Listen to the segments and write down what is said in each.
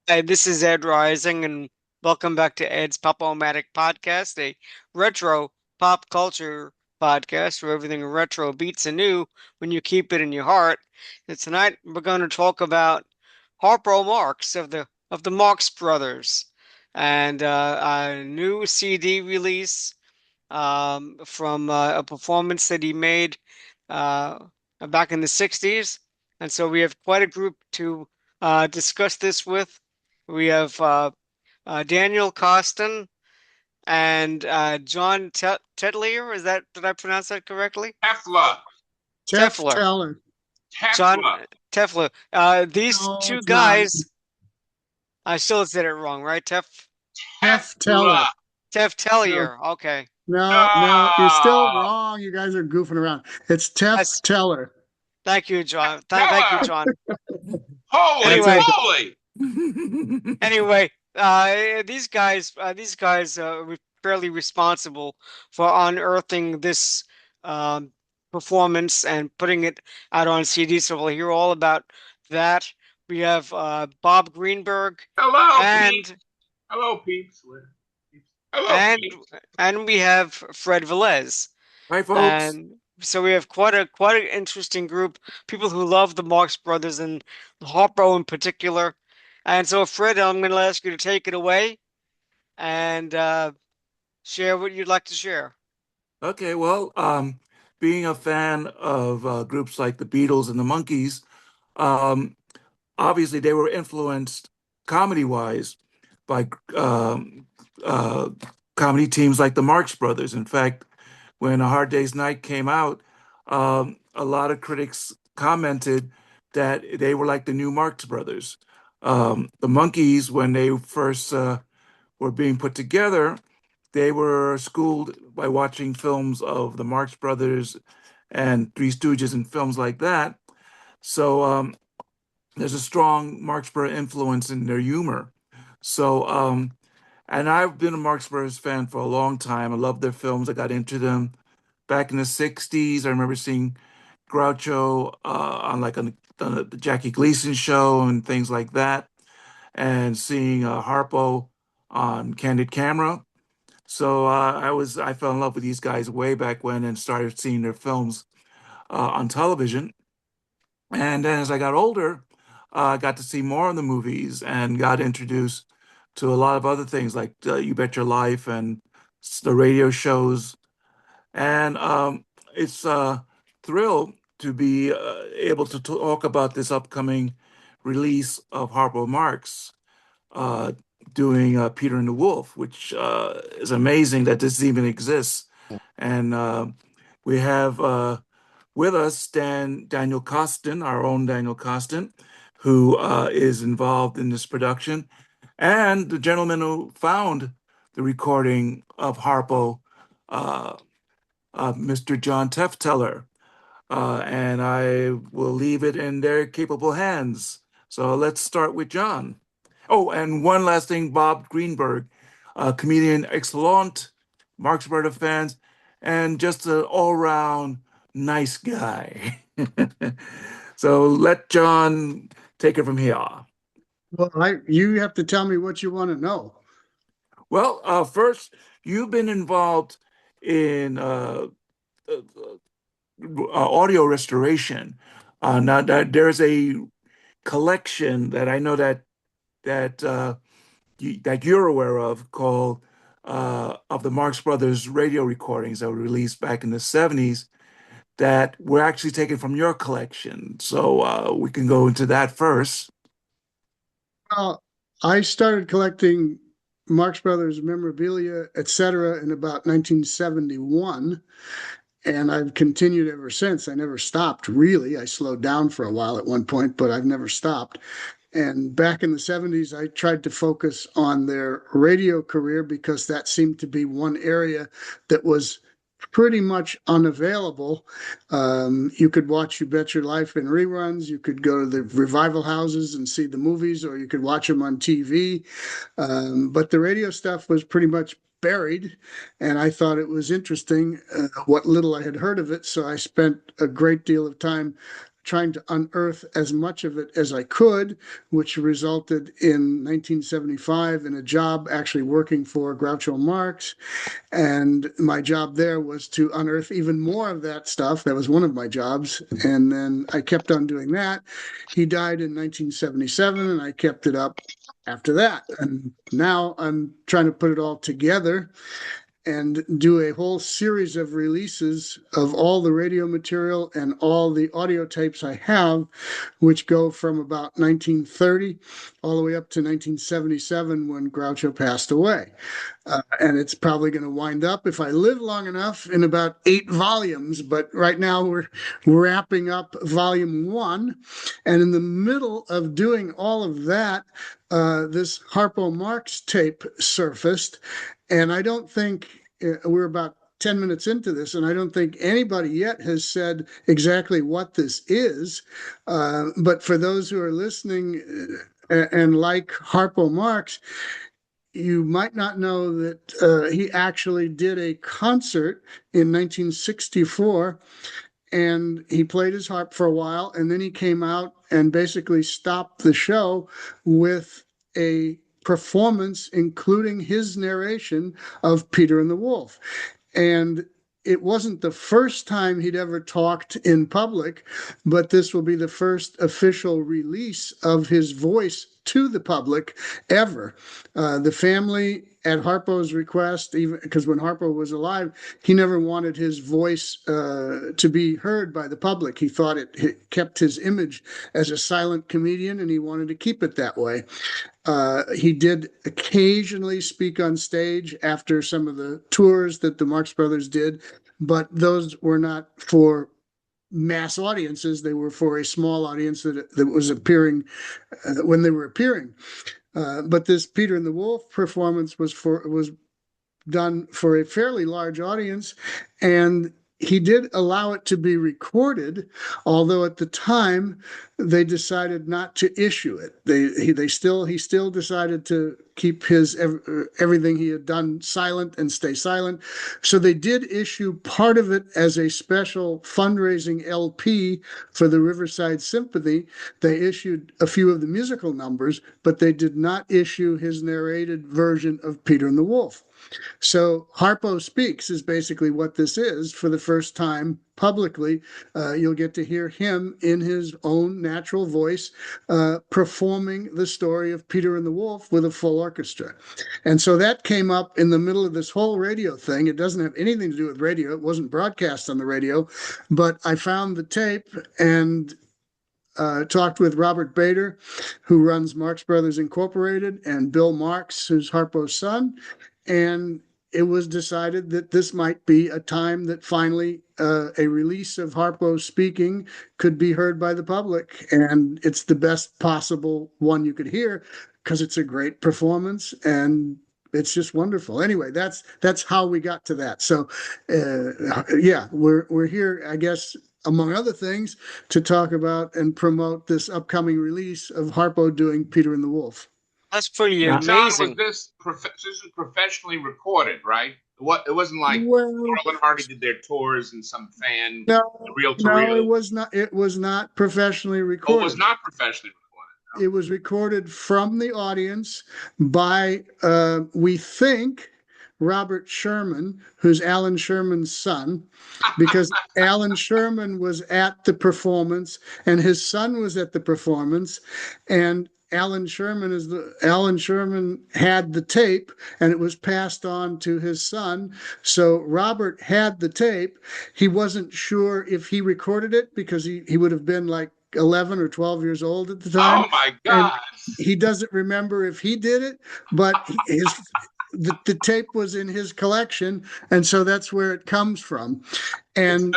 Hi, this is Ed Rising, and welcome back to Ed's Pop-O-Matic podcast, a retro pop culture podcast where everything retro beats anew when you keep it in your heart. And tonight we're going to talk about Harpo Marx of the Marx Brothers and a new CD release from a performance that he made uh, back in the 60s. And so we have quite a group to discuss this with. We have Daniel Coston and John Tedlier. Did I pronounce that correctly? Tefla. Tefler. Tefteller. John Tefla. Tefler. These No, two it's not. guys, I still said it wrong, right? Tefteller. Tefla. No, Teftellier. Okay. no, you're still No. wrong. You guys are goofing around. It's That's, Tefteller. thank you, John. Thank you, Tefteller. John. Holy That's Anyway, okay. moly. Anyway, these guys were fairly responsible for unearthing this um, performance and putting it out on CD. So we'll hear all about that. We have Bob Greenberg Hello, peeps. and Hello, peeps. Hello, and peeps. and we have Fred Velez. Hi, folks. And so we have quite an interesting group, people who love the Marx Brothers and Harpo in particular. And so, Fred, I'm going to ask you to take it away and share what you'd like to share. Okay, well, being a fan of groups like the Beatles and the Monkees, um, obviously they were influenced comedy-wise by uh, comedy teams like the Marx Brothers. In fact, when A Hard Day's Night came out, a lot of critics commented that they were like the new Marx Brothers. The Monkees, when they first were being put together, they were schooled by watching films of the Marx Brothers and Three Stooges and films like that. So there's a strong Marx Brothers influence in their humor. So, and I've been a Marx Brothers fan for a long time. I love their films. I got into them back in the 60s. I remember seeing Groucho on the Jackie Gleason show and things like that, and seeing Harpo on Candid Camera. So I fell in love with these guys way back when and started seeing their films on television. And then as I got older, I got to see more of the movies and got introduced to a lot of other things like You Bet Your Life and the radio shows. And it's a thrill to be able to talk about this upcoming release of Harpo Marx uh, doing Peter and the Wolf, which is amazing that this even exists. And we have with us Daniel Coston, our own Daniel Coston, who is involved in this production, and the gentleman who found the recording of Harpo, uh, Mr. John Tefteller. And I will leave it in their capable hands. So let's start with John. Oh, and one last thing, Bob Greenberg, comedian excellent, Marx Brothers fans, and just an all-round nice guy. So let John take it from here. Well, you have to tell me what you want to know. Well, first, you've been involved in uh, audio restoration. Now that there's a collection that I know that you're aware of called of the Marx Brothers radio recordings that were released back in the 70s that were actually taken from your collection. So we can go into that first. Well, I started collecting Marx Brothers memorabilia, etc., in about 1971, and I've continued ever since. I never stopped, really. I slowed down for a while at one point, but I've never stopped. And back in the 70s, I tried to focus on their radio career because that seemed to be one area that was pretty much unavailable. You could watch You Bet Your Life in reruns. You could go to the revival houses and see the movies, or you could watch them on TV. But the radio stuff was pretty much buried, and I thought it was interesting what little I had heard of it. So I spent a great deal of time trying to unearth as much of it as I could, which resulted in 1975 in a job actually working for Groucho Marx. And my job there was to unearth even more of that stuff. That was one of my jobs. And then I kept on doing that. He died in 1977, and I kept it up after that. And now I'm trying to put it all together and do a whole series of releases of all the radio material and all the audio tapes I have, which go from about 1930 all the way up to 1977 when Groucho passed away. And it's probably going to wind up, if I live long enough, in about 8 volumes. But right now we're wrapping up volume 1. And in the middle of doing all of that, this Harpo Marx tape surfaced. And I don't think we're about 10 minutes into this, and I don't think anybody yet has said exactly what this is. But for those who are listening and like Harpo Marx, you might not know that he actually did a concert in 1964, and he played his harp for a while, and then he came out and basically stopped the show with a performance, including his narration of Peter and the Wolf. And it wasn't the first time he'd ever talked in public, but this will be the first official release of his voice to the public ever. The family, at Harpo's request, even because when Harpo was alive, he never wanted his voice to be heard by the public. He thought it kept his image as a silent comedian, and he wanted to keep it that way. He did occasionally speak on stage after some of the tours that the Marx Brothers did, but those were not for mass audiences. They were for a small audience that was appearing when they were appearing. But this Peter and the Wolf performance was done for a fairly large audience, and he did allow it to be recorded, although at the time they decided not to issue it. He still decided to keep his everything he had done silent and stay silent. So they did issue part of it as a special fundraising LP for the Riverside Symphony. They issued a few of the musical numbers, but they did not issue his narrated version of Peter and the Wolf. So Harpo Speaks is basically what this is. For the first time publicly, you'll get to hear him in his own natural voice performing the story of Peter and the Wolf with a full orchestra. And so that came up in the middle of this whole radio thing. It doesn't have anything to do with radio. It wasn't broadcast on the radio, but I found the tape and talked with Robert Bader, who runs Marx Brothers Incorporated, and Bill Marx, who's Harpo's son. And it was decided that this might be a time that finally a release of Harpo Speaking could be heard by the public. And it's the best possible one you could hear because it's a great performance and it's just wonderful. Anyway, that's how we got to that. So yeah, we're here, I guess, among other things, to talk about and promote this upcoming release of Harpo doing Peter and the Wolf. That's pretty John, amazing. this is professionally recorded, right? It wasn't like Laurel and Hardy did their tours and some fan reel to reel. No, it was not. It was not professionally recorded. Oh, it was not professionally recorded. No. It was recorded from the audience by, we think, Robert Sherman, who's Alan Sherman's son, because Alan Sherman was at the performance and his son was at the performance, and Alan Sherman had the tape and it was passed on to his son. So Robert had the tape. He wasn't sure if he recorded it because he would have been like 11 or 12 years old at the time. Oh my God. And he doesn't remember if he did it, but the tape was in his collection, and so that's where it comes from. And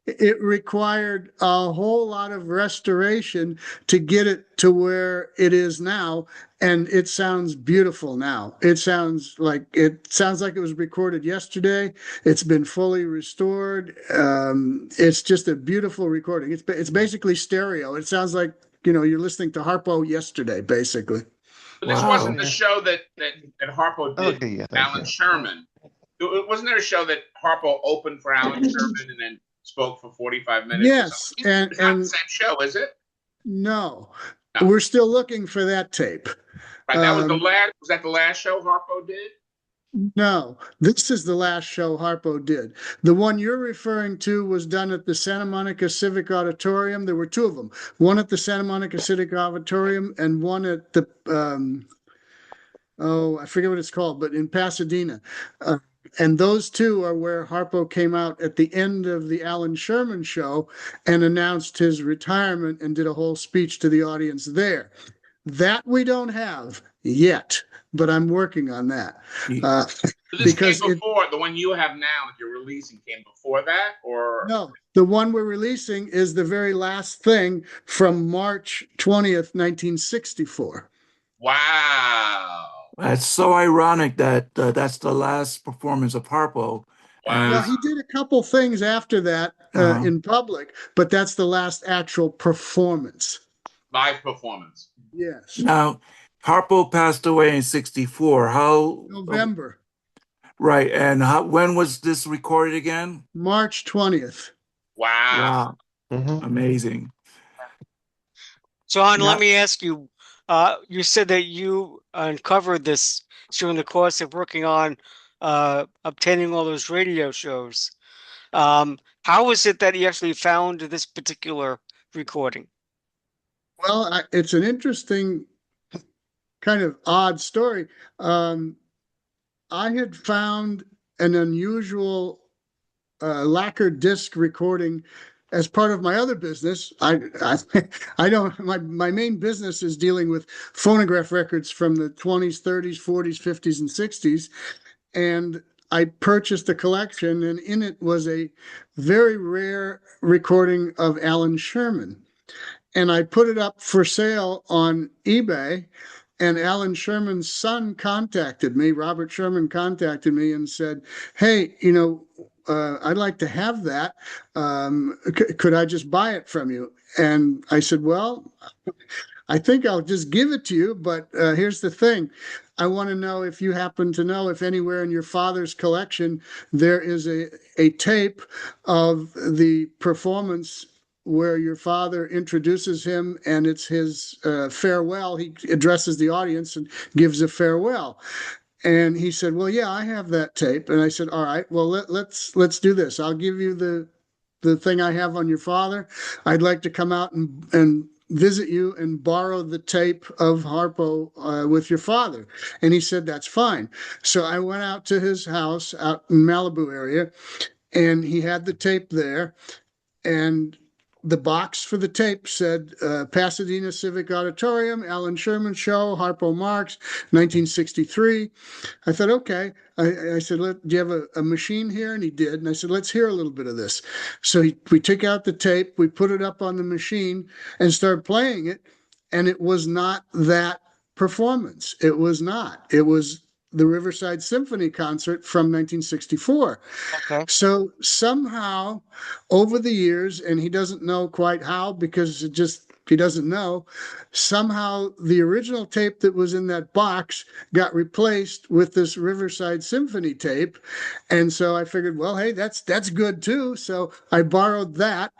it required a whole lot of restoration to get it to where it is now, and it sounds beautiful now. It sounds like it was recorded yesterday. It's been fully restored. It's just a beautiful recording. It's basically stereo. It sounds like, you're listening to Harpo yesterday, basically. But this wasn't the show that Harpo did, Alan Sherman. Wasn't there a show that Harpo opened for Alan Sherman and then spoke for 45 minutes or Yes, something. It's not the same show, is it? no, No. we're still looking for that tape. Right. That was the last. Was that the last show Harpo did? No, this is the last show Harpo did. The one you're referring to was done at the Santa Monica Civic Auditorium. There were two of them, one at the Santa Monica Civic Auditorium and one at the, I forget what it's called, but in Pasadena. And those two are where Harpo came out at the end of the Alan Sherman show and announced his retirement and did a whole speech to the audience there. That we don't have yet, but I'm working on that. This came before the one you have now that you're releasing came before that, or no? The one we're releasing is the very last thing from March 20th, 1964. Wow. That's so ironic that that's the last performance of Harpo. Wow. Well, he did a couple things after that in public, but that's the last actual performance. Live performance. Yes. Now, Harpo passed away in 64. How? November. Right. And when was this recorded again? March 20th. Wow. Amazing. John, let me ask you, you said that you uncovered this during the course of working on obtaining all those radio shows. How is it that you actually found this particular recording? Well, it's an interesting, kind of odd story. I had found an unusual lacquer disc recording as part of my other business. I don't. My main business is dealing with phonograph records from the 20s, 30s, 40s, 50s, and 60s, and I purchased a collection, and in it was a very rare recording of Alan Sherman. And I put it up for sale on eBay, and Alan Sherman's son contacted me. Robert Sherman contacted me and said, "Hey, I'd like to have that. Could I just buy it from you?" And I said, "Well, I think I'll just give it to you, but here's the thing. I want to know if you happen to know if anywhere in your father's collection there is a tape of the performance where your father introduces him and it's his farewell. He addresses the audience and gives a farewell." And he said, "Well, yeah, I have that tape." And I said, "All right, well, let's do this. I'll give you the thing I have on your father. I'd like to come out and visit you and borrow the tape of Harpo with your father." And he said, "That's fine." So I went out to his house out in Malibu area, and he had the tape there. And the box for the tape said Pasadena Civic Auditorium, Alan Sherman Show, Harpo Marx, 1963. I thought, okay. I said, "Do you have a machine here?" And he did. And I said, "Let's hear a little bit of this." So we took out the tape, we put it up on the machine and started playing it. And it was not that performance. It was not. It was the Riverside Symphony Concert from 1964. Okay. So somehow over the years, and he doesn't know quite how because he doesn't know, somehow the original tape that was in that box got replaced with this Riverside Symphony tape. And so I figured, well, hey, that's good too. So I borrowed that.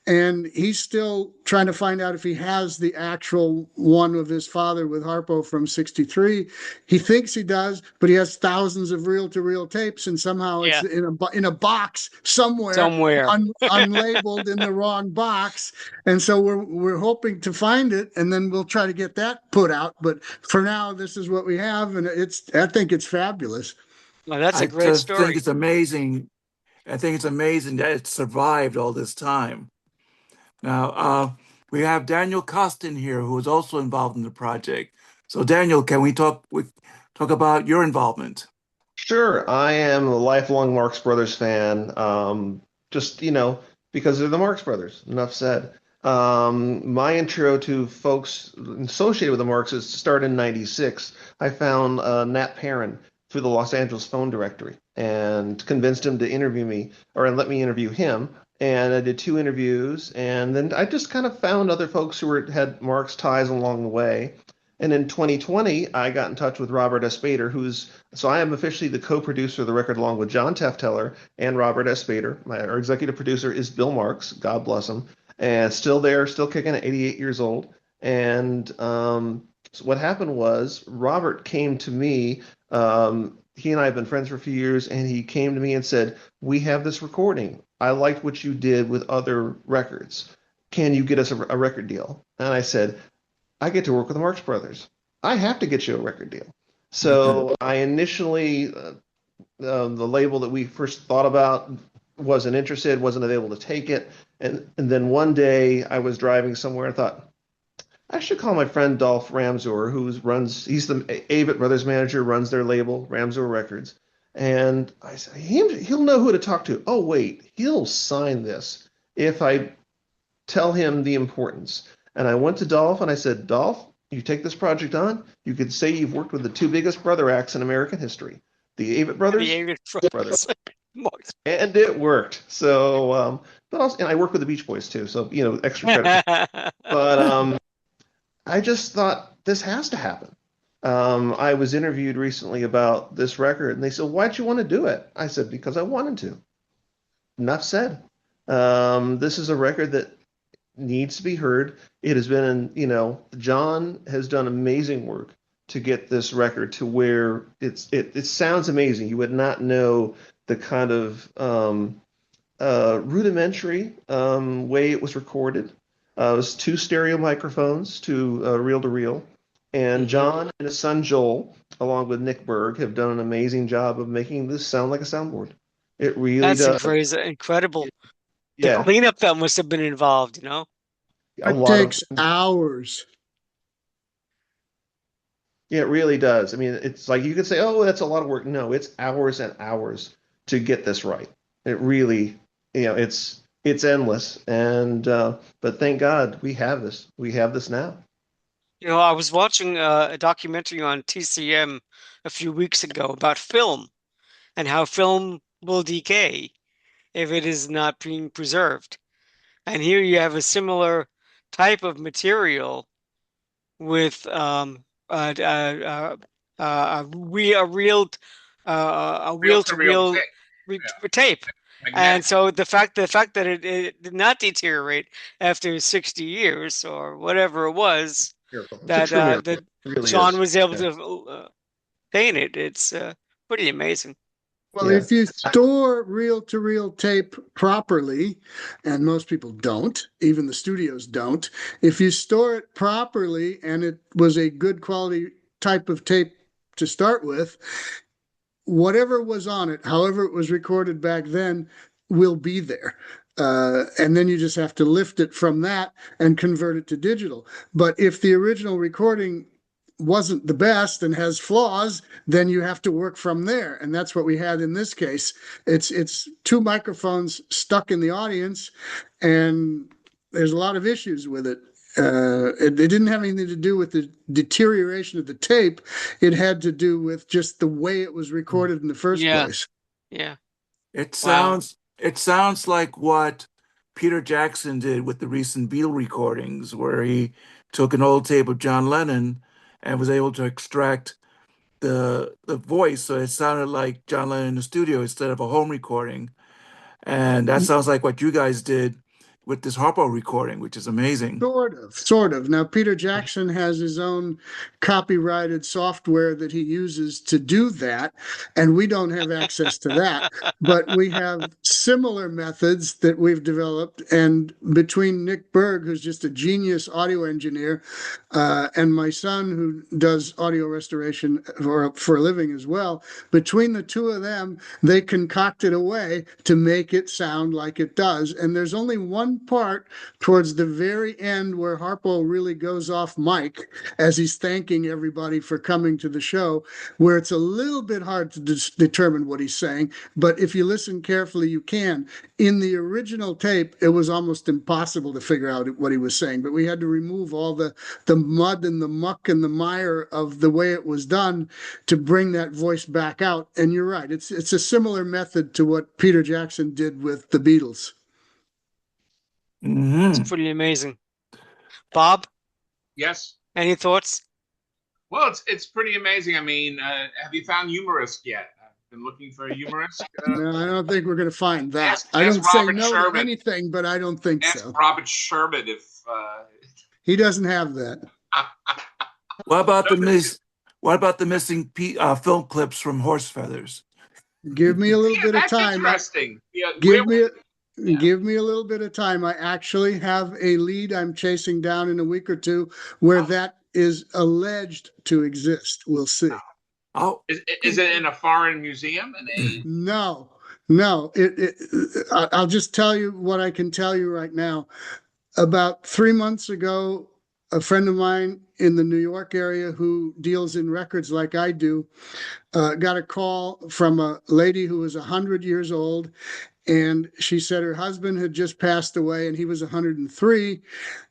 And he's still trying to find out if he has the actual one of his father with Harpo from 63. He thinks he does, but he has thousands of reel-to-reel tapes, and somehow it's in a box somewhere unlabeled in the wrong box. And so we're hoping to find it, and then we'll try to get that put out. But for now, this is what we have, and I think it's fabulous. Well, that's a great story. I think it's amazing. I think it's amazing that it survived all this time. Now, we have Daniel Coston here, who is also involved in the project. So, Daniel, can we talk about your involvement? Sure. I am a lifelong Marx Brothers fan. Just, because they're the Marx Brothers. Enough said. My intro to folks associated with the Marxists started in '96. I found Nat Perrin through the Los Angeles phone directory and convinced him to interview me or let me interview him. And I did 2 interviews, and then I just kind of found other folks who had Marx ties along the way. And in 2020, I got in touch with Robert S. Bader, so I am officially the co-producer of the record along with John Tefteller and Robert S. Bader. Our executive producer is Bill Marx, God bless him, and still there, still kicking at 88 years old. And so what happened was Robert came to me. He and I have been friends for a few years, and he came to me and said, "We have this recording. I liked what you did with other records. Can you get us a record deal?" And I said, "I get to work with the Marx Brothers. I have to get you a record deal." So I initially, the label that we first thought about wasn't interested, wasn't able to take it. And then one day I was driving somewhere and thought, I should call my friend Dolph Ramsor, he's the Avett Brothers manager, runs their label, Ramsor Records. And I said, he'll know who to talk to. Oh, wait, he'll sign this if I tell him the importance. And I went to Dolph and I said, "Dolph, you take this project on, you could say you've worked with the two biggest brother acts in American history, the Avett Brothers, The Avett brothers." Brothers. And it worked. So, but also, and I work with the Beach Boys too, so extra credit. But I just thought this has to happen. I was interviewed recently about this record, and they said, "Why'd you want to do it?" I said, "Because I wanted to." Enough said. This is a record that needs to be heard. It has been, John has done amazing work to get this record to where it sounds amazing. You would not know the kind of rudimentary way it was recorded. It was two stereo microphones to reel-to-reel. And John and his son Joel, along with Nick Berg, have done an amazing job of making this sound like a soundboard. It really does. That's incredible. Yeah. The cleanup that must have been involved, A It lot takes of hours. Yeah, it really does. I mean, it's like you could say, "Oh, that's a lot of work." No, it's hours and hours to get this right. It really, it's endless. And but thank God we have this. We have this now. I was watching a documentary on TCM a few weeks ago about film and how film will decay if it is not being preserved. And here you have a similar type of material with a reel-to-reel tape. And so the fact that it did not deteriorate after 60 years or whatever it was, that really John was able to paint it, it's pretty amazing. Well, if you store reel-to-reel tape properly, and most people don't, even the studios don't, if you store it properly and it was a good quality type of tape to start with, whatever was on it, however it was recorded back then, will be there. And then you just have to lift it from that and convert it to digital. But if the original recording wasn't the best and has flaws, then you have to work from there. And that's what we had in this case. It's two microphones stuck in the audience, and there's a lot of issues with it. It didn't have anything to do with the deterioration of the tape. It had to do with just the way it was recorded in the first place. Yeah. It sounds like what Peter Jackson did with the recent Beatle recordings, where he took an old tape of John Lennon and was able to extract the voice, so it sounded like John Lennon in the studio instead of a home recording. And that sounds like what you guys did with this Harpo recording, which is amazing. Sort of. Now, Peter Jackson has his own copyrighted software that he uses to do that, and we don't have access to that. But we have similar methods that we've developed, and between Nick Berg, who's just a genius audio engineer, and my son, who does audio restoration for a living as well, between the two of them, they concocted a way to make it sound like it does. And there's only one part towards the very end where Harpo really goes off mic as he's thanking everybody for coming to the show, where it's a little bit hard to determine what he's saying. But if you listen carefully, you can. In the original tape, it was almost impossible to figure out what he was saying, but we had to remove all the mud and the muck and the mire of the way it was done to bring that voice back out. And you're right, it's a similar method to what Peter Jackson did with the Beatles. It's pretty amazing. Bob? Yes. Any thoughts? Well, it's pretty amazing. I mean, have you found humorist yet? I've been looking for a humorist. No, I don't think we're going to find that. I Ask don't say Robert no to Sherman. anything, but I don't think Ask so. Robert Sherman if He doesn't have that. What about the missing film clips from Horse Feathers? Give me a little bit of that's time. interesting. Yeah, Give me a little bit of time. I actually have a lead I'm chasing down in a week or two where that is alleged to exist. We'll see. Oh, is it in a foreign museum? No. I'll just tell you what I can tell you right now. About 3 months ago, a friend of mine in the New York area who deals in records like I do got a call from a lady who was 100 years old. And she said her husband had just passed away and he was 103.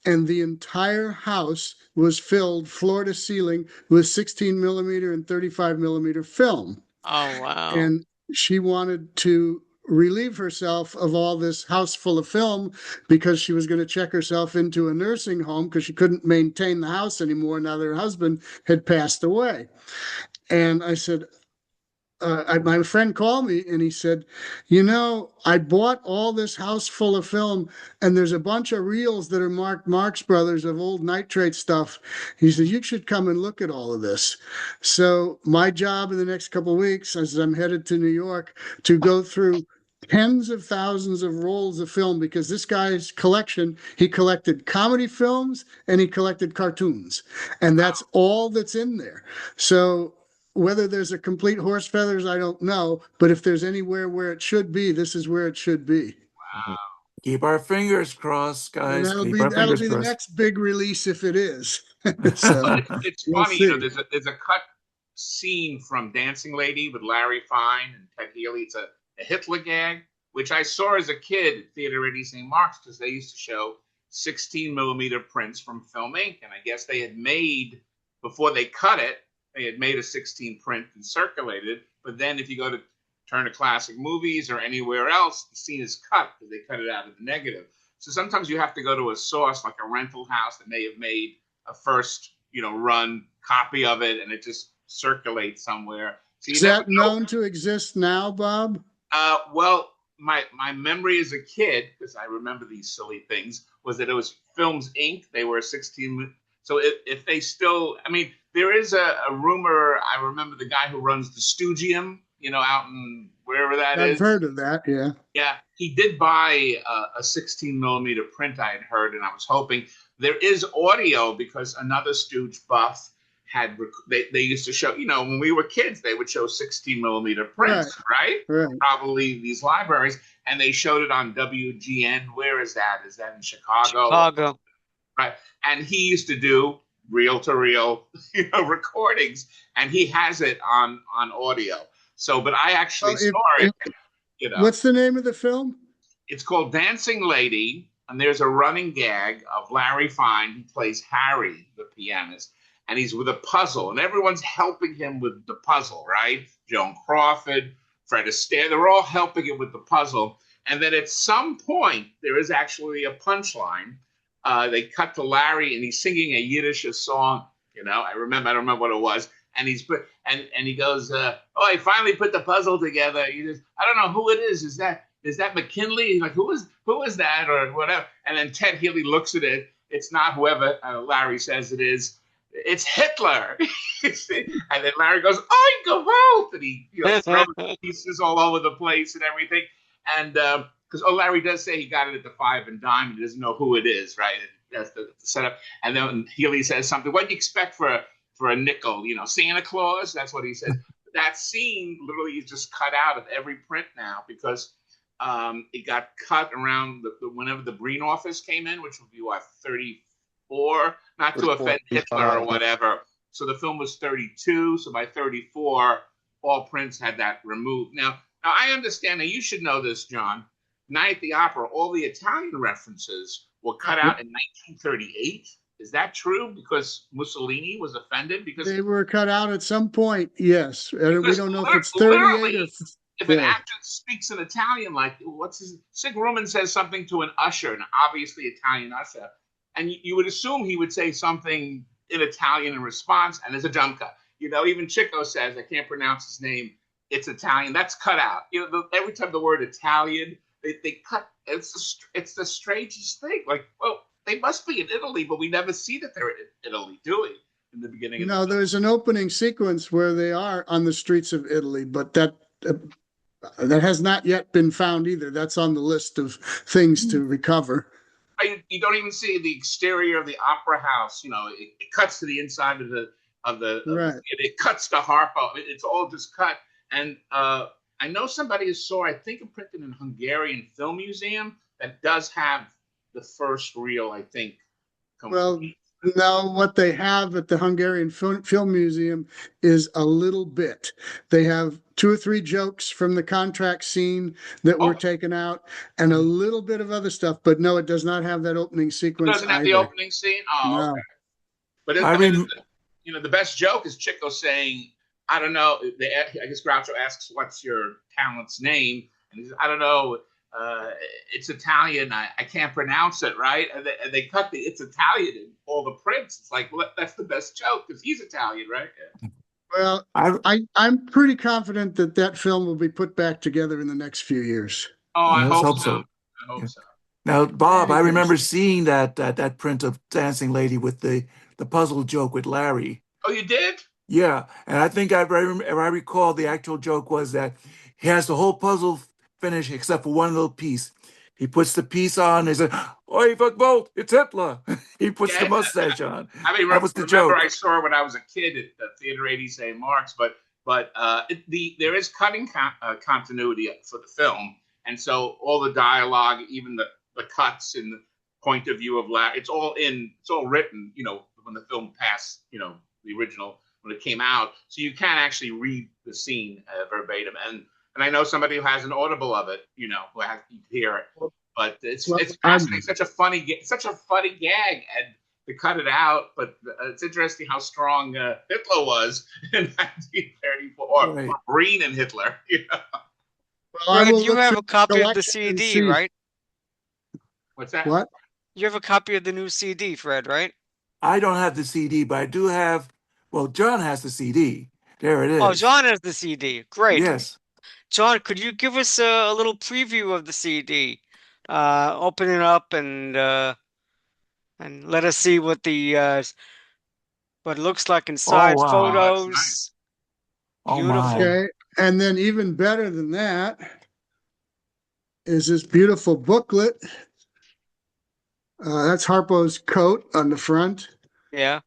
And the entire house was filled floor to ceiling with 16 millimeter and 35 millimeter film. Oh, wow. And she wanted to relieve herself of all this house full of film because she was going to check herself into a nursing home because she couldn't maintain the house anymore now that her husband had passed away. And I said, my friend called me and he said, I bought all this house full of film and there's a bunch of reels that are marked Marx Brothers of old nitrate stuff. He said, you should come and look at all of this. So my job in the next couple of weeks, as I'm headed to New York, to go through tens of thousands of rolls of film, because this guy's collection, he collected comedy films and he collected cartoons. And that's all that's in there. So whether there's a complete Horse Feathers, I don't know. But if there's anywhere where it should be, this is where it should be. Wow. Keep our fingers crossed, guys. And that'll be the next big release if it is. So it's funny, there's a cut scene from Dancing Lady with Larry Fine and Ted Healy. It's a Hitler gag, which I saw as a kid at Theater 80 St. Mark's because they used to show 16 millimeter prints from Film Inc. And I guess they had made, before they cut it, they had made a 16 print and circulated it. But then if you go to Turner Classic Movies or anywhere else, the scene is cut because they cut it out of the negative. So sometimes you have to go to a source like a rental house that may have made a first, run copy of it, and it just circulates somewhere. So is that known to exist now, Bob? Well, my memory as a kid, because I remember these silly things, was that it was Films Inc. They were 16. So if they still, there is a rumor. I remember the guy who runs the Studium, out in wherever that is. I've heard of that, yeah. Yeah, he did buy a 16 millimeter print, I had heard, and I was hoping. There is audio because another Stooge buff they used to show, when we were kids, they would show 16 millimeter prints, right? Probably these libraries, and they showed it on WGN. Where is that? Is that in Chicago? Chicago. Right. And he used to do reel-to-reel, recordings, and he has it on audio. So, but I actually saw it. What's the name of the film? It's called Dancing Lady, and there's a running gag of Larry Fine. He plays Harry, the pianist, and he's with a puzzle, and everyone's helping him with the puzzle, right? Joan Crawford, Fred Astaire, they're all helping him with the puzzle. And then at some point, there is actually a punchline. They cut to Larry, and he's singing a Yiddish song. I don't remember what it was. And he goes, I finally put the puzzle together. He says, I don't know who it is. Is that McKinley? He's like, who is that, or whatever? And then Ted Healy looks at it. It's not whoever Larry says it is. It's Hitler. And then Larry goes, "Oi, Gewalt!" And he throws pieces all over the place and everything. And because Larry does say he got it at the 5 and dime. He doesn't know who it is, right? That's the setup. And then Healy says something. What do you expect for a nickel? Santa Claus. That's what he says. That scene literally is just cut out of every print now because it got cut around whenever the Breen office came in, which would be 34, not to offend Hitler or whatever. So the film was 32. So by 34, all prints had that removed. Now I understand. Now you should know this, John. Night at the Opera, all the Italian references were cut out in 1938. Is that true? Because Mussolini was offended? Because they were cut out at some point, yes. We don't know if it's 38 or... If an actor speaks in Italian, like, Sig Ruman says something to an usher, an obviously Italian usher, and you would assume he would say something in Italian in response, and there's a jump cut. Even Chico says, I can't pronounce his name. It's Italian. That's cut out. Every time the word Italian, they cut. It's the strangest thing. Like, well, they must be in Italy, but we never see that they're in Italy, do we? In the beginning. There's an opening sequence where they are on the streets of Italy, but that has not yet been found either. That's on the list of things to recover. You don't even see the exterior of the opera house. It cuts to the inside of the right. It cuts to Harpo. It's all just cut. And I know somebody saw, I think, it printed in Hungarian Film Museum that does have the first reel, I think. Well, no, what they have at the Hungarian Film Museum is a little bit. They have 2 or 3 jokes from the contract scene that were taken out and a little bit of other stuff. But no, it does not have that opening sequence. It doesn't have the opening scene? Oh, no. Okay. But the best joke is Chico saying, I don't know. I guess Groucho asks, what's your talent's name? And he says, I don't know. It's Italian. I can't pronounce it, right? And they cut the it's Italian in all the prints. It's like, well, that's the best joke because he's Italian, right? Yeah. Well, I'm pretty confident that film will be put back together in the next few years. Oh, I hope so. I hope so. Now, Bob, I remember seeing that print of Dancing Lady with the puzzle joke with Larry. Oh, you did? Yeah, and I think I recall the actual joke was that he has the whole puzzle finished except for one little piece. He puts the piece on. He says, "Oi, vote! It's Hitler." He puts the mustache on. I mean, that was the joke. I saw it when I was a kid at the Theater 80 St. Mark's, but there is cutting continuity for the film, and so all the dialogue, even the cuts and the point of view of Larry, it's all written. When the film passed, the original when it came out, so you can actually read the scene verbatim. And I know somebody who has an audible of it, who has to hear it. But it's fascinating. Such a funny gag, and to cut it out. But it's interesting how strong Hitler was in 1934, right. Green and Hitler. Well, you have a copy of the CD, right? What's that? What? You have a copy of the new CD, Fred, right? I don't have the CD, but I do have. Well, John has the CD. There it is. Oh, John has the CD. Great. Yes. John, could you give us a little preview of the CD? Open it up and let us see what what it looks like inside. Oh, wow. Photos. Nice. Beautiful. Oh, my. Okay, and then even better than that is this beautiful booklet. That's Harpo's coat on the front. Yeah.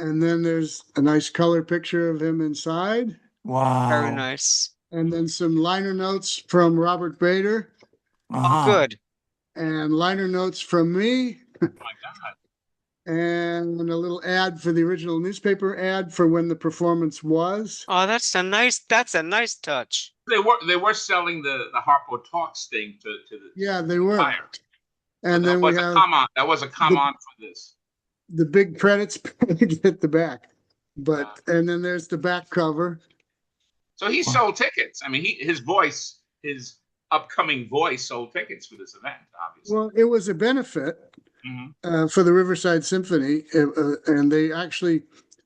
And then there's a nice color picture of him inside. Wow. Very nice. And then some liner notes from Robert Bader. Oh, good. And liner notes from me. Oh my God. And a little ad for the original newspaper ad for when the performance was. Oh, that's a nice touch. They were selling the Harpo Talks thing to the Yeah, they were. buyer. And then we have That was a come on for this. the big credits page at the back. And then there's the back cover. So he sold tickets. I mean, his upcoming voice sold tickets for this event, obviously. Well, it was a benefit for the Riverside Symphony, and they actually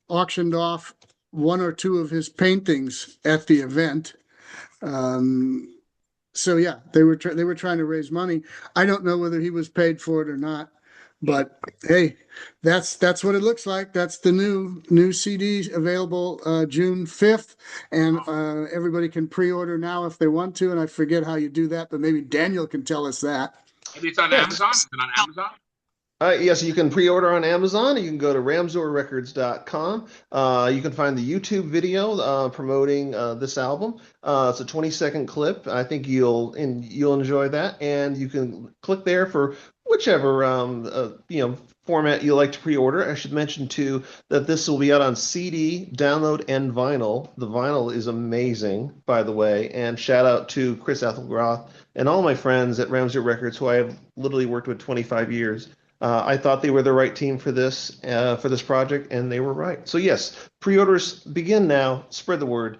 auctioned off 1 or 2 of his paintings at the event. So yeah, they were trying to raise money. I don't know whether he was paid for it or not, but hey, that's what it looks like. That's the new CD available June 5th, and everybody can pre-order now if they want to. And I forget how you do that, but maybe Daniel can tell us that. Maybe it's on Amazon. Is it on Amazon? Yes, you can pre-order on Amazon. You can go to ramzorrecords.com. You can find the YouTube video promoting this album. It's a 20-second clip. I think you'll enjoy that, and you can click there for whichever format you like to pre-order. I should mention too that this will be out on CD, download, and vinyl. The vinyl is amazing, by the way. And shout out to Chris Ethelroth and all my friends at Ramsey Records, who I have literally worked with 25 years. I thought they were the right team for this project, and they were right. So yes, pre-orders begin now. Spread the word.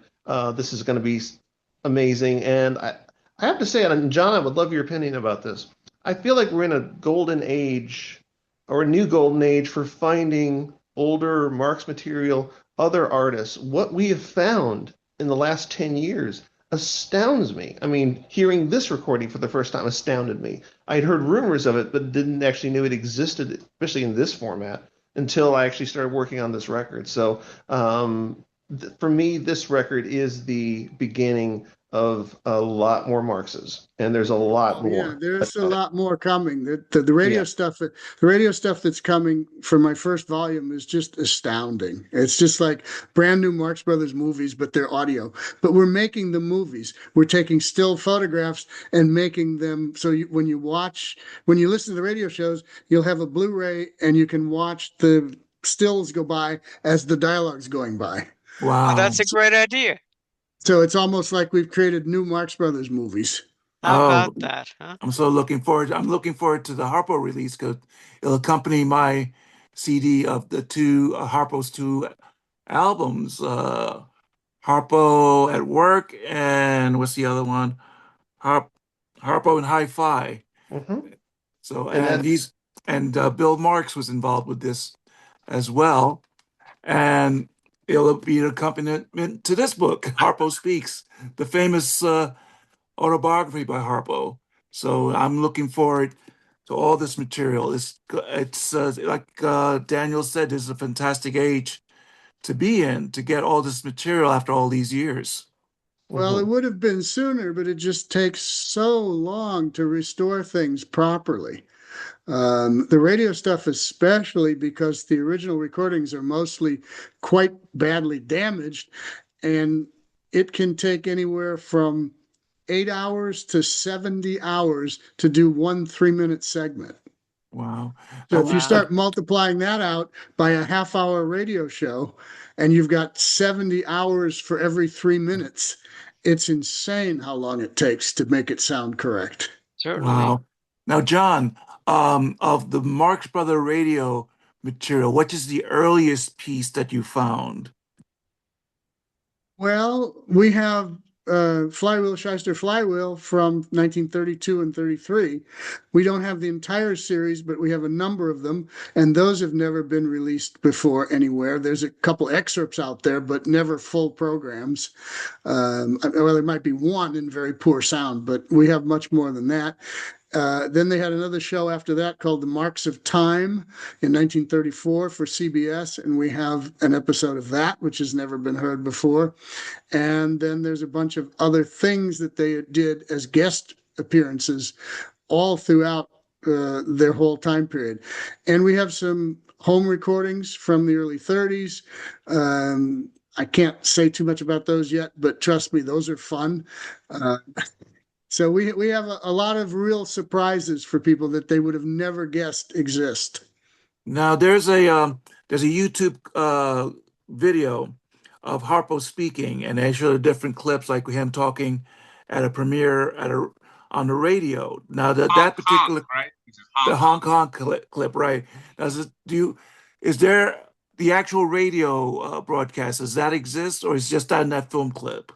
This is going to be amazing, and I have to say, and John, I would love your opinion about this. I feel like we're in a golden age, or a new golden age, for finding older Marx material, other artists, what we have found in the last 10 years astounds me. I mean, hearing this recording for the first time astounded me. I had heard rumors of it, but didn't actually know it existed, especially in this format, until I actually started working on this record. So, for me, this record is the beginning of a lot more Marxes, and there's a lot Oh yeah, more. there's a lot more coming. The Yeah. radio stuff that's coming for my first volume is just astounding. It's just like brand new Marx Brothers movies, but they're audio. But we're making the movies. We're taking still photographs and making them so when you listen to the radio shows, you'll have a Blu-ray and you can watch the stills go by as the dialogue's going by. Oh, Wow. that's a great idea. So it's almost like we've created new Marx Brothers movies. How Oh, about that, huh? I'm so looking forward. I'm looking forward to the Harpo release because it'll accompany my CD of the two Harpo's two albums, Harpo at Work and what's the other one? Harp, Harpo and Hi-Fi. Hmm. So And and that he's and Bill Marx was involved with this as well, and it'll be an accompaniment to this book, Harpo Speaks, the famous autobiography by Harpo. So I'm looking forward to all this material. It's like Daniel said, this is a fantastic age to be in to get all this material after all these years. Well, it mhm. would have been sooner, but it just takes so long to restore things properly. The radio stuff, especially because the original recordings are mostly quite badly damaged, and it can take anywhere from 8 hours to 70 hours to do one 3-minute segment. Wow. So if you Wow. start multiplying that out by a half-hour radio show and you've got 70 hours for every 3 minutes, it's insane how long it takes to make it sound correct. Certainly. Wow. Now, John, of the Marx Brother radio material, what is the earliest piece that you found? Well, we have Flywheel Shyster Flywheel from 1932 and 33. We don't have the entire series, but we have a number of them, and those have never been released before anywhere. There's a couple excerpts out there, but never full programs. Well, there might be one in very poor sound, but we have much more than that. Then they had another show after that called The Marks of Time in 1934 for CBS, and we have an episode of that, which has never been heard before. And then there's a bunch of other things that they did as guest appearances all throughout their whole time period. And we have some home recordings from the early 30s. I can't say too much about those yet, but trust me, those are fun. Uh, so we have a lot of real surprises for people that they would have never guessed exist. Now, there's a YouTube video of Harpo speaking, and they show different clips, like him talking at a premiere on the radio. Now, Honk that honk, particular right? He says the honk Hong honk. Kong clip, right? Now, is there the actual radio broadcast? Does that exist, or is just that in that film clip?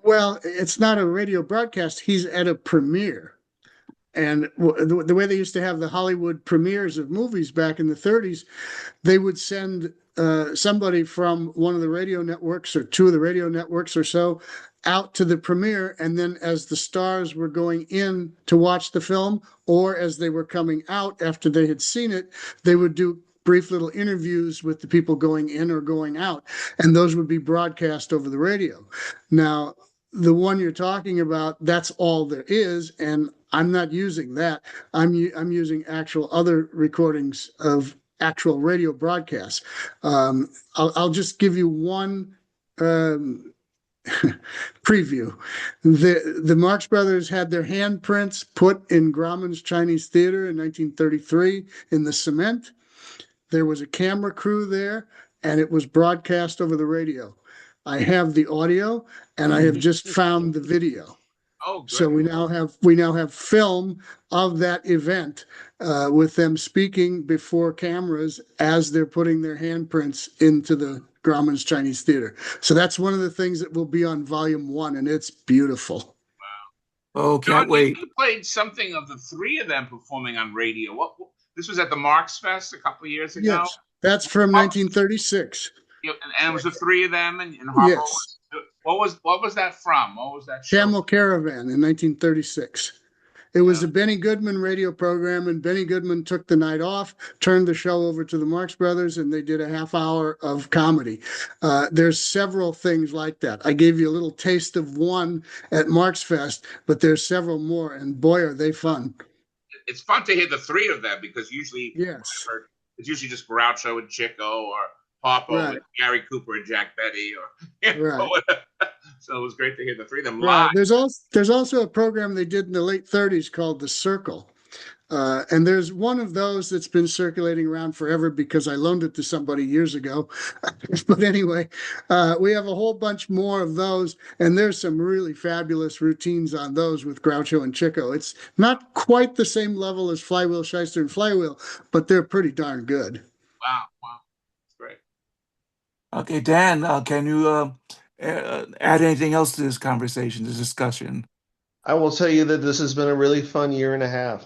Well, it's not a radio broadcast. He's at a premiere. And the way they used to have the Hollywood premieres of movies back in the 30s, they would send somebody from one of the radio networks or two of the radio networks or so out to the premiere. And then as the stars were going in to watch the film, or as they were coming out after they had seen it, they would do brief little interviews with the people going in or going out. And those would be broadcast over the radio. Now, the one you're talking about, that's all there is. And I'm not using that. I'm using actual other recordings of actual radio broadcasts. I'll just give you one um, preview. The Marx Brothers had their handprints put in Grauman's Chinese Theater in 1933 in the cement. There was a camera crew there, and it was broadcast over the radio. I have the audio, and I have just found the video. Oh, So good. we now have film of that event with them speaking before cameras as they're putting their handprints into the Grauman's Chinese Theater. So that's one of the things that will be on volume one, and it's beautiful. Oh, can't John, you wait. played something of the three of them performing on radio. This was at the Marx Fest a couple of years ago. Yes, that's from 1936. And it was the three of them, and Harpo Yes, was. What was that from? What was that show? Camel Caravan in 1936. It was a Benny Goodman radio program, and Benny Goodman took the night off, turned the show over to the Marx Brothers, and they did a half hour of comedy. There's several things like that. I gave you a little taste of one at Marx Fest, but there's several more, and boy, are they fun. It's fun to hear the three of them because usually Yes. it's usually just Groucho and Chico or Harpo and Gary Cooper and Jack Betty so it was great to hear the three of them live. There's also a program they did in the late 30s called The Circle. And there's one of those that's been circulating around forever because I loaned it to somebody years ago. But anyway, we have a whole bunch more of those, and there's some really fabulous routines on those with Groucho and Chico. It's not quite the same level as Flywheel, Shyster, and Flywheel, but they're pretty darn good. Wow. That's great. Okay, Dan, can you add anything else to this conversation, this discussion? I will tell you that this has been a really fun year and a half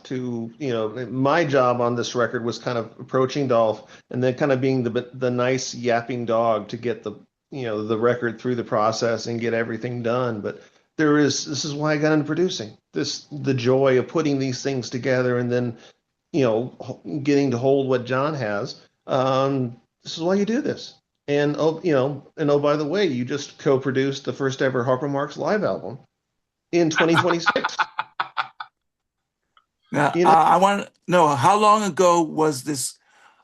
my job on this record was kind of approaching Dolph and then kind of being the nice yapping dog to get the record through the process and get everything done. But this is why I got into producing. The joy of putting these things together and then, getting to hold what John has. This is why you do this. And by the way, you just co-produced the first ever Harpo Marx live album in 2026. Now, I want to know, how long ago was this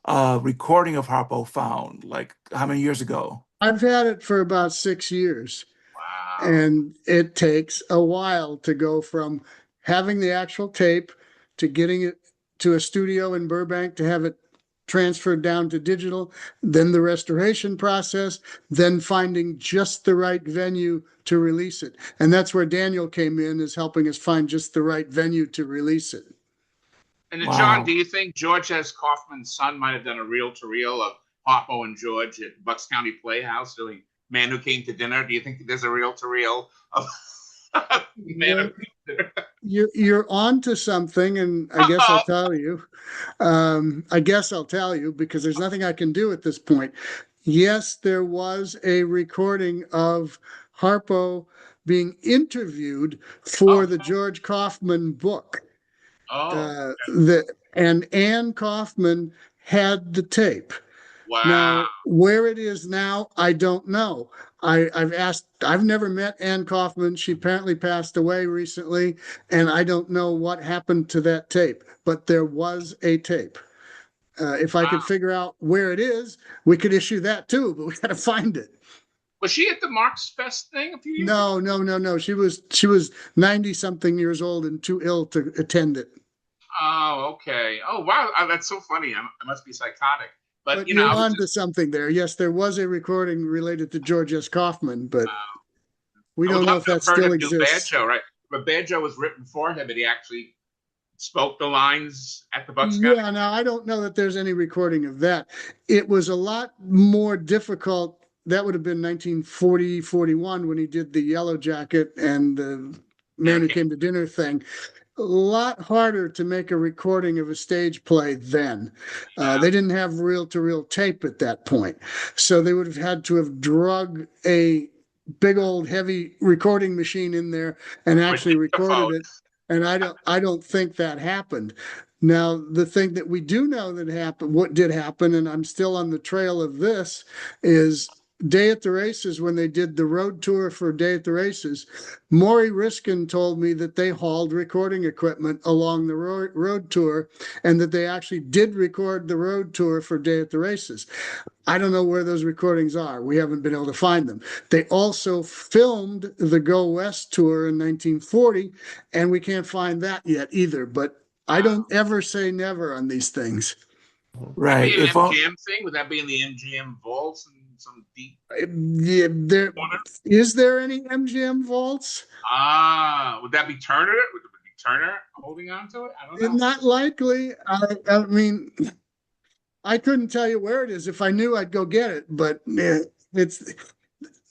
recording of Harpo found? Like, how many years ago? I've had it for about 6 years. Wow. And it takes a while to go from having the actual tape to getting it to a studio in Burbank to have it transferred down to digital, then the restoration process, then finding just the right venue to release it. And that's where Daniel came in, is helping us find just the right venue to release it. And John, do you think George S. Kaufman's son might have done a reel-to-reel of Harpo and George at Bucks County Playhouse doing Man Who Came to Dinner? Do you think there's a reel-to-reel of Man Who Came to Dinner? You're on to something, and I guess I'll tell you. Because there's nothing I can do at this point. Yes, there was a recording of Harpo being interviewed for the George Kaufman book. And Ann Kaufman had the tape. Wow. Now, where it is now, I don't know. I've never met Ann Kaufman. She apparently passed away recently, and I don't know what happened to that tape, but there was a tape. If I could figure out where it is, we could issue that too, but we got to find it. Was she at the Marx Fest thing a few years ago? No. She was 90 something years old and too ill to attend it. Oh, okay. Oh, wow. That's so funny. I must be psychotic. But you're on to something there. Yes, there was a recording related to George S. Kaufman, but we don't know if that still exists. Banjo, right? But Banjo was written for him, and he actually spoke the lines at the Bucks County. Yeah, no, I don't know that there's any recording of that. It was a lot more difficult. That would have been 1940, 41 when he did the Yellow Jacket and the Man Who Came to Dinner thing. A lot harder to make a recording of a stage play then. They didn't have reel-to-reel tape at that point. So they would have had to have drug a big old heavy recording machine in there and actually recorded it. And I don't think that happened. Now, the thing that we do know that happened, what did happen, and I'm still on the trail of this, is Day at the Races, when they did the road tour for Day at the Races, Maury Riskin told me that they hauled recording equipment along the road tour and that they actually did record the road tour for Day at the Races. I don't know where those recordings are. We haven't been able to find them. They also filmed the Go West tour in 1940, and we can't find that yet either. But I don't ever say never on these things. Right. Would that be an MGM thing? Would that be in the MGM vaults and some deep? Yeah, is there any MGM vaults? Would that be Turner? Would it be Turner holding on to it? I don't know. Not likely. I mean, I couldn't tell you where it is. If I knew, I'd go get it. But it's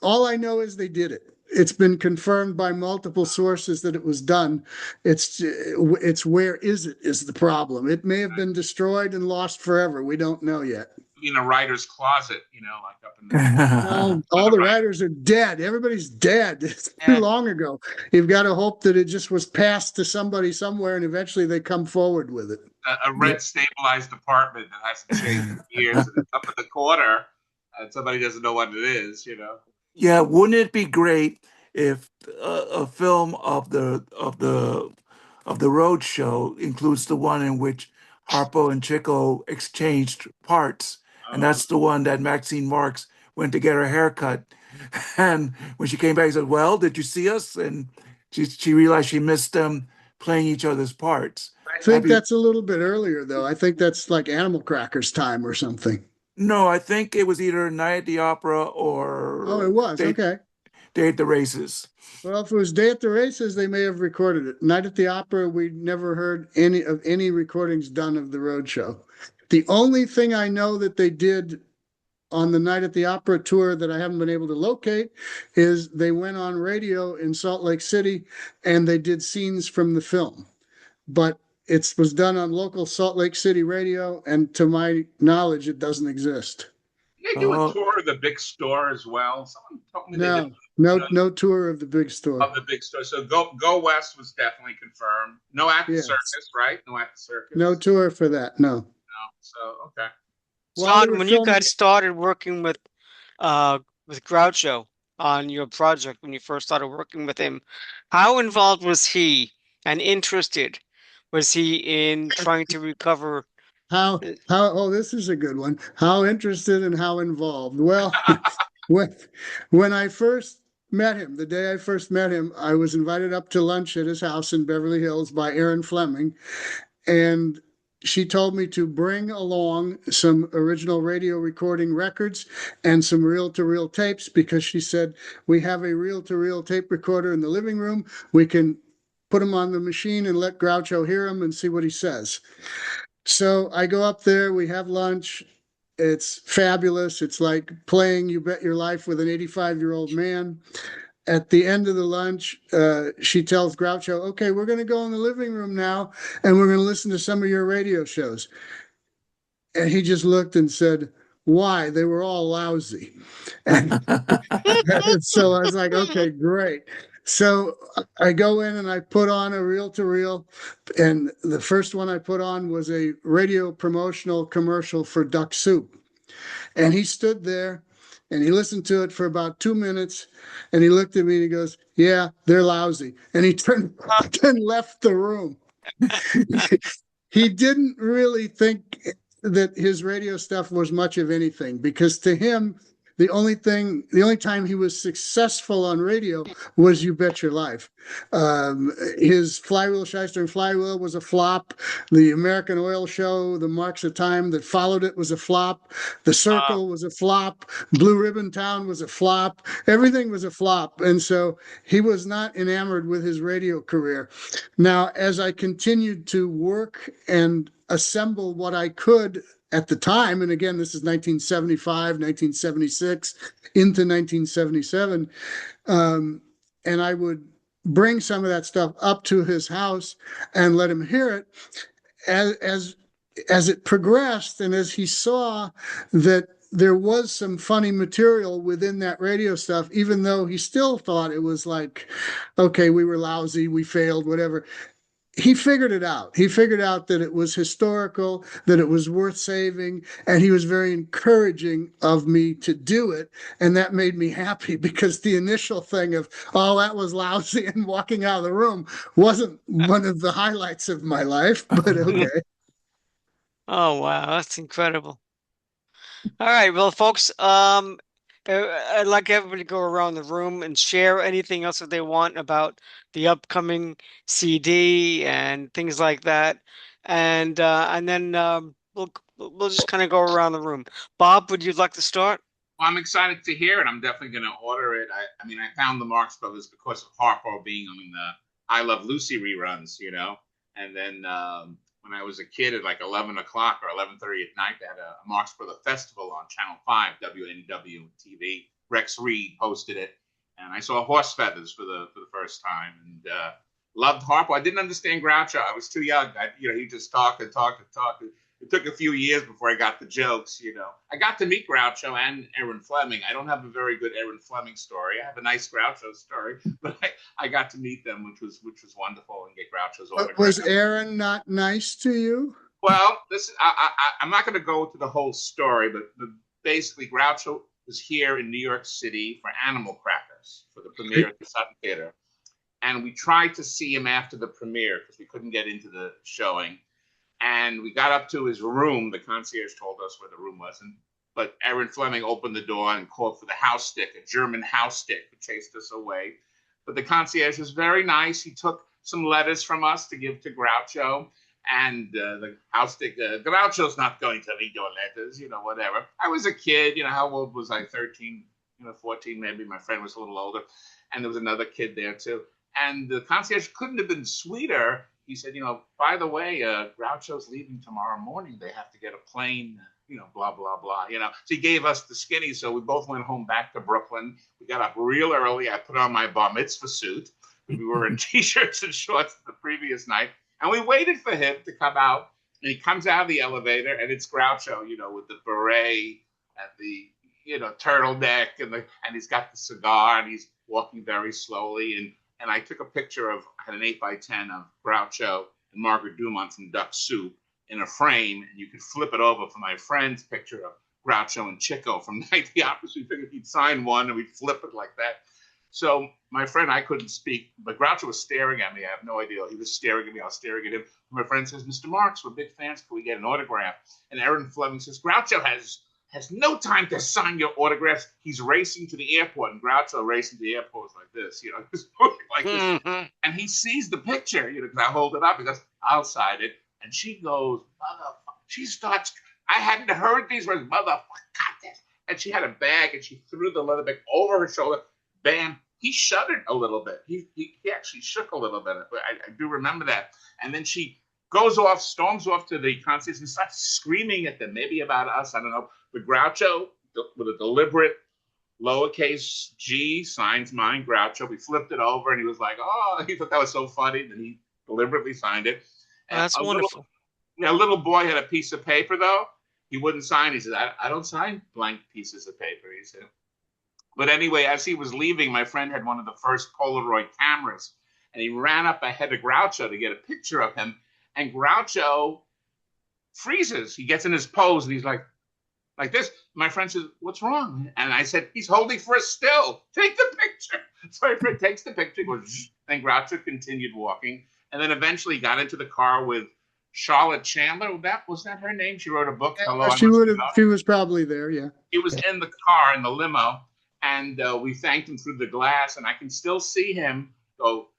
all I know is they did it. it's been confirmed by multiple sources that it was done. It's where is it is the problem. It may have been destroyed and lost forever. We don't know yet. In a writer's closet, like up in the No, for all the the writer. writers are dead. Everybody's dead. It's too Yeah. long ago. You've got to hope that it just was passed to somebody somewhere and eventually they come forward with it. A red stabilized apartment that hasn't changed in years, and it's up in the corner, and somebody doesn't know what it is. Yeah, wouldn't it be great if a film of the road show includes the one in which Harpo and Chico exchanged parts, and Uh, that's the one that Maxine Marx went to get her hair cut, and when she came back, she said, "Well, did you see us?" And she realized she missed them playing each other's parts. I That'd think be that's a little bit earlier, though. I think that's like Animal Crackers time or something. No, I think it was either Night at the Opera Oh, or it was. Okay. Day at the Races. Well, if it was Day at the Races, they may have recorded it. Night at the Opera, we never heard any recordings done of the road show. The only thing I know that they did on the Night at the Opera tour that I haven't been able to locate is they went on radio in Salt Lake City and they did scenes from the film. But it was done on local Salt Lake City radio, and to my knowledge, it doesn't exist. they do a Oh, tour of the big store as well. Someone told me they did, No, no tour of the big store. of the big store. So Go West was definitely confirmed. No at the Yes, circus, right? No at the circus. no tour for that. No. No. So okay. While they Son, were when you filming, got started working with Groucho on your project, when you first started working with him, how involved was he and interested was he in trying to recover? how oh, this is a good one. How interested and how involved? Well, when when I first met him, the day I first met him, I was invited up to lunch at his house in Beverly Hills by Erin Fleming, and she told me to bring along some original radio recording records and some reel-to-reel tapes because she said we have a reel-to-reel tape recorder in the living room. We can put them on the machine and let Groucho hear them and see what he says. So I go up there, we have lunch. It's fabulous. It's like playing You Bet Your Life with an 85-year-old man. At the end of the lunch, she tells Groucho, okay, we're going to go in the living room now and we're going to listen to some of your radio shows. And he just looked and said, why? They were all lousy. And so I was like, okay, great. So I go in and I put on a reel to reel. And the first one I put on was a radio promotional commercial for Duck Soup. And he stood there and he listened to it for about 2 minutes and he looked at me and he goes, yeah, they're lousy. And he turned and left the room. He didn't really think that his radio stuff was much of anything because to him, the only time he was successful on radio was You Bet Your Life. His Flywheel, Shyster and Flywheel was a flop. The American Oil Show, the Marx of Time that followed it was a flop. The Circle was a flop. Blue Ribbon Town was a flop. Everything was a flop. And so he was not enamored with his radio career. Now, as I continued to work and assemble what I could at the time, and again, this is 1975, 1976, into 1977, and I would bring some of that stuff up to his house and let him hear it as it progressed and as he saw that there was some funny material within that radio stuff, even though he still thought it was like, okay, we were lousy, we failed, whatever. He figured it out. He figured out that it was historical, that it was worth saving, and he was very encouraging of me to do it. And that made me happy because the initial thing of, oh, that was lousy and walking out of the room wasn't one of the highlights of my life, but okay. Oh wow, that's incredible. All right, well, folks, I'd like everybody to go around the room and share anything else that they want about the upcoming CD and things like that, and then we'll just kind of go around the room. Bob, would you like to start? Well, I'm excited to hear it. I'm definitely going to order it. I mean, I found the Marx Brothers because of Harpo being on the I Love Lucy reruns. And then when I was a kid at like 11 o'clock or 11:30 at night, they had a Marx Brother Festival on Channel 5, WNW TV. Rex Reed hosted it. and I saw Horse Feathers for the first time, and loved Harpo. I didn't understand Groucho. I was too young. He just talked and talked and talked. It took a few years before I got the jokes. I got to meet Groucho and Aaron Fleming. I don't have a very good Aaron Fleming story. I have a nice Groucho story, but I got to meet them, which was wonderful, and get Groucho's autograph. Was Aaron not nice to you? Well, I'm not going to go to the whole story, but basically Groucho was here in New York City for Animal Crackers for the premiere at the Sutton Theater. And we tried to see him after the premiere because we couldn't get into the showing. And we got up to his room. The concierge told us where the room was. But Aaron Fleming opened the door and called for the house stick, a German house stick, who chased us away. But the concierge was very nice. He took some letters from us to give to Groucho. And the house stick, Groucho's not going to read your letters, whatever. I was a kid, how old was I? 13, 14 maybe. My friend was a little older. And there was another kid there too. And the concierge couldn't have been sweeter. He said, by the way, Groucho's leaving tomorrow morning. They have to get a plane, blah, blah, blah, So he gave us the skinny. So we both went home back to Brooklyn. We got up real early. I put on my bar mitzvah suit. We were in T-shirts and shorts the previous night. And we waited for him to come out. And he comes out of the elevator, and it's Groucho, with the beret and the, turtleneck. And he's got the cigar, and he's walking very slowly. And I took a picture I had an 8x10 of Groucho and Margaret Dumont from Duck Soup in a frame, and you could flip it over for my friend's picture of Groucho and Chico from Night at the Opera. So we figured he'd sign one, and we'd flip it like that. So my friend, I couldn't speak, but Groucho was staring at me. I have no idea. He was staring at me. I was staring at him. My friend says, Mr. Marx, we're big fans. Can we get an autograph? And Aaron Fleming says, Groucho has no time to sign your autographs. He's racing to the airport, and Groucho racing to the airport was like this, like this. And he sees the picture, because I hold it up. He goes, I'll sign it. And she goes, motherfucker. She starts, I hadn't heard these words, motherfucker, got this. And she had a bag, and she threw the leather bag over her shoulder. Bam. He shuddered a little bit. He actually shook a little bit. I do remember that. And then she storms off to the concert and starts screaming at them, maybe about us, I don't know. But Groucho, with a deliberate lowercase g, signs mine, Groucho. We flipped it over, and he was like, oh, he thought that was so funny. Then he deliberately signed it. And that's wonderful. A little boy had a piece of paper, though. He wouldn't sign. He said, I don't sign blank pieces of paper, he said. But anyway, as he was leaving, my friend had one of the first Polaroid cameras, and he ran up ahead of Groucho to get a picture of him. And Groucho freezes. He gets in his pose, and he's like this. My friend says, what's wrong? And I said, he's holding for a still. Take the picture. So my friend takes the picture, goes, and Groucho continued walking, and then eventually got into the car with Charlotte Chandler. Was that her name? She wrote a book. Hello, she was probably there, yeah. He was in the car, in the limo. And we thanked him through the glass, and I can still see him go.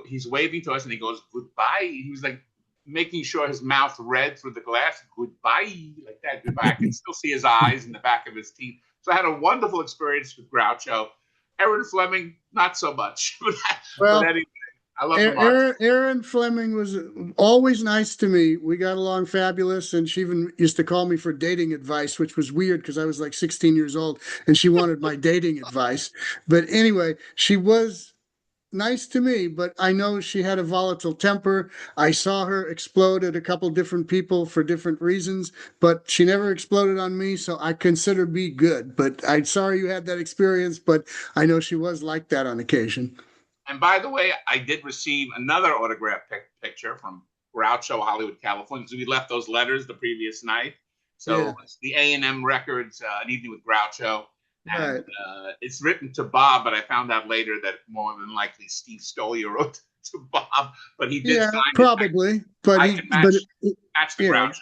He's waving to us, and he goes, goodbye. He was like making sure his mouth read through the glass, goodbye, like that, goodbye. I can still see his eyes and the back of his teeth. So I had a wonderful experience with Groucho. Aaron Fleming, not so much. But anyway, I love Aaron Fleming was always nice to me. We got along fabulous, and she even used to call me for dating advice, which was weird because I was like 16 years old, and she wanted my dating advice. But anyway, she was nice to me, but I know she had a volatile temper. I saw her explode at a couple different people for different reasons, but she never exploded on me, so I consider me good. But I'm sorry you had that experience, but I know she was like that on occasion. And by the way, I did receive another autograph picture from Groucho, Hollywood, California. So we left those letters the previous night. So it's the A&M Records, An Evening with Groucho. And it's written to Bob, but I found out later that more than likely Steve Stoliar wrote to Bob. But he did sign probably. It. But I can match the Groucho.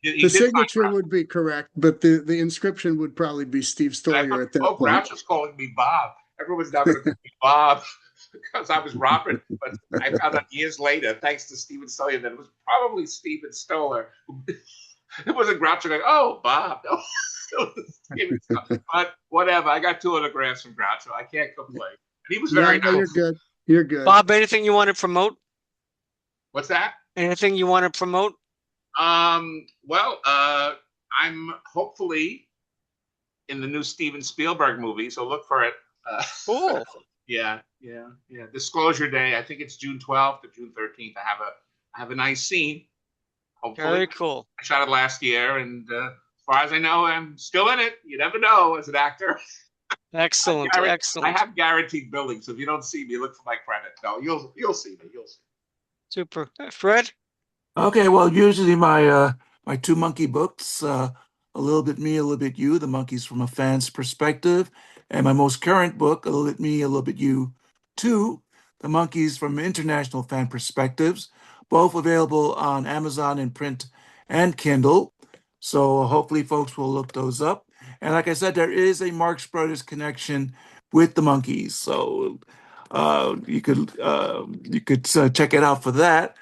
The signature would be correct, but the inscription would probably be Steve Stoliar at that point. Groucho's calling me Bob. Everyone's now going to call me Bob. Because I was Robert, but I found out years later, thanks to Steven Stoller, that it was probably Steven Stoller. It wasn't Groucho going, oh, Bob. No. But whatever, I got 2 autographs from Groucho. I can't complain. And he was very nice. You're good. You're good. Bob, anything you want to promote? What's that? Anything you want to promote? Well, I'm hopefully in the new Steven Spielberg movie, so look for it Cool. Yeah, yeah, yeah. Disclosure Day. I think it's June 12th or June 13th. I have a nice scene. Hopefully, Very cool. I shot it last year, and as far as I know, I'm still in it. You never know as an actor. Excellent. I Excellent. have guaranteed billing, so if you don't see me, look for my credit. No, you'll see me. You'll see. Super. Fred? Okay, well, usually my two monkey books, a little bit me, a little bit you, the monkeys from a fan's perspective, and my most current book, a little bit me, a little bit you, two, the monkeys from international fan perspectives, both available on Amazon in print and Kindle. So hopefully folks will look those up. And like I said, there is a Marx Brothers connection with the monkeys, so you could check it out for that.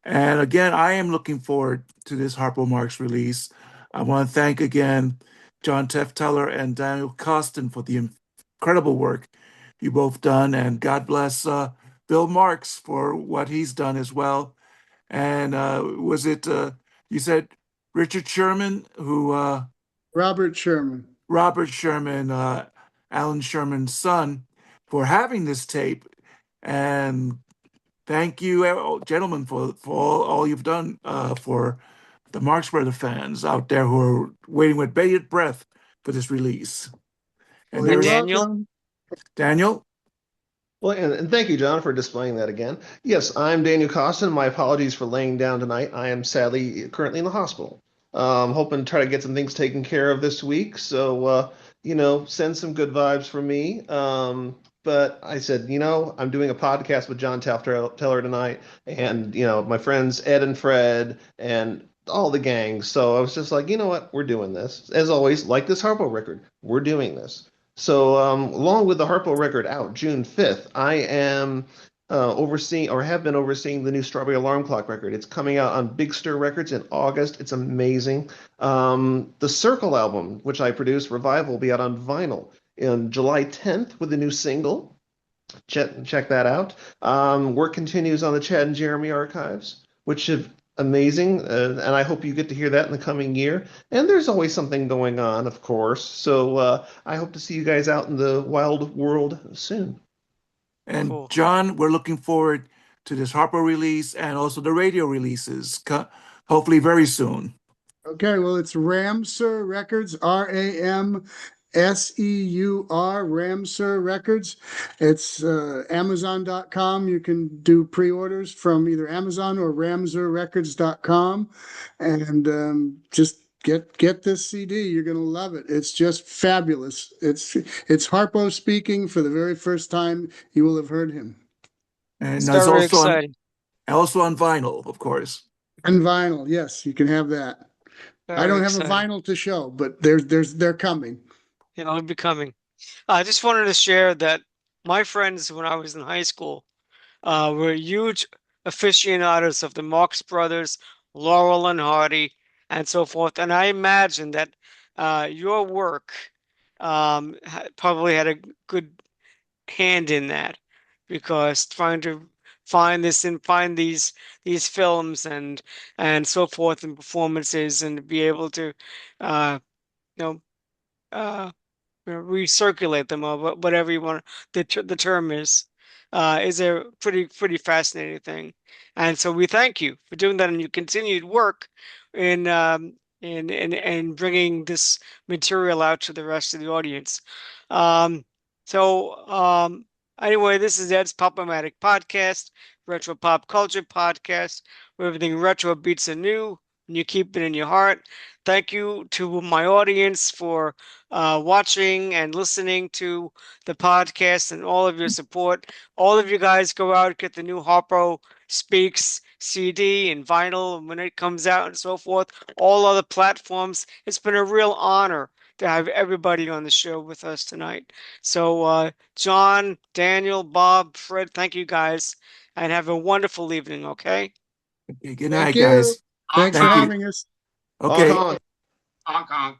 And again, I am looking forward to this Harpo Marx release. I want to thank again John Tefteller and Daniel Coston for the incredible work you both done, and God bless Bill Marx for what he's done as well. And was it you said Richard Sherman, who Robert Sherman. Robert Sherman, Alan Sherman's son, for having this tape, and thank you, gentlemen, for all you've done for the Marx Brothers fans out there who are waiting with bated breath for this release. Well, And And you're there's Daniel? welcome. Daniel. Well, and thank you, John, for displaying that again. Yes, I'm Daniel Coston. My apologies for laying down tonight. I am sadly currently in the hospital. Hoping to try to get some things taken care of this week. So, send some good vibes for me. But I said, I'm doing a podcast with John Tefteller tonight, and my friends Ed and Fred and all the gang. So I was just like, you know what, we're doing this. As always, like this Harpo record, we're doing this. So, along with the Harpo record out June 5th, I am overseeing or have been overseeing the new Strawberry Alarm Clock record. It's coming out on Big Stir Records in August. It's amazing. The Circle album, which I produced, Revival, will be out on vinyl on July 10th with a new single. Check that out. Work continues on the Chad and Jeremy archives, which have amazing, and I hope you get to hear that in the coming year. And there's always something going on, of course. So I hope to see you guys out in the wild world soon. And Cool. John, we're looking forward to this Harpo release and also the radio releases, hopefully very soon. Okay, well, it's Ramseur Records, Ramseur, Ramseur Records. It's Amazon.com. You can do pre-orders from either Amazon or RamseurRecords.com. And just get this CD. You're going to love it. It's just fabulous. It's Harpo speaking for the very first time you will have heard him. And It's it's very exciting. also on vinyl, of course. And vinyl, yes, you can have that. I Very don't have a exciting. vinyl to show, but they're coming. It'll be coming. I just wanted to share that my friends, when I was in high school, were huge aficionados of the Marx Brothers, Laurel and Hardy, and so forth. And I imagine that your work probably had a good hand in that, because trying to find this and find these films and so forth and performances and be able to uh, you know uh, recirculate them, or whatever you want the term is a pretty fascinating thing. And so we thank you for doing that and your continued work in in bringing this material out to the rest of the audience. Um, so anyway, this is Ed's Pop-O-Matic podcast, retro pop culture podcast, where everything retro beats a new and you keep it in your heart. Thank you to my audience for watching and listening to the podcast and all of your support. All of you guys go out, get the new Harpo Speaks CD and vinyl when it comes out and so forth. All other platforms. It's been a real honor to have everybody on the show with us tonight. So, John, Daniel, Bob, Fred, thank you guys, and have a wonderful evening, okay? Okay, good Thank night, you. guys. Hong Thanks for Thank Kong, you. having us. Hong Okay. Kong. Hong Kong.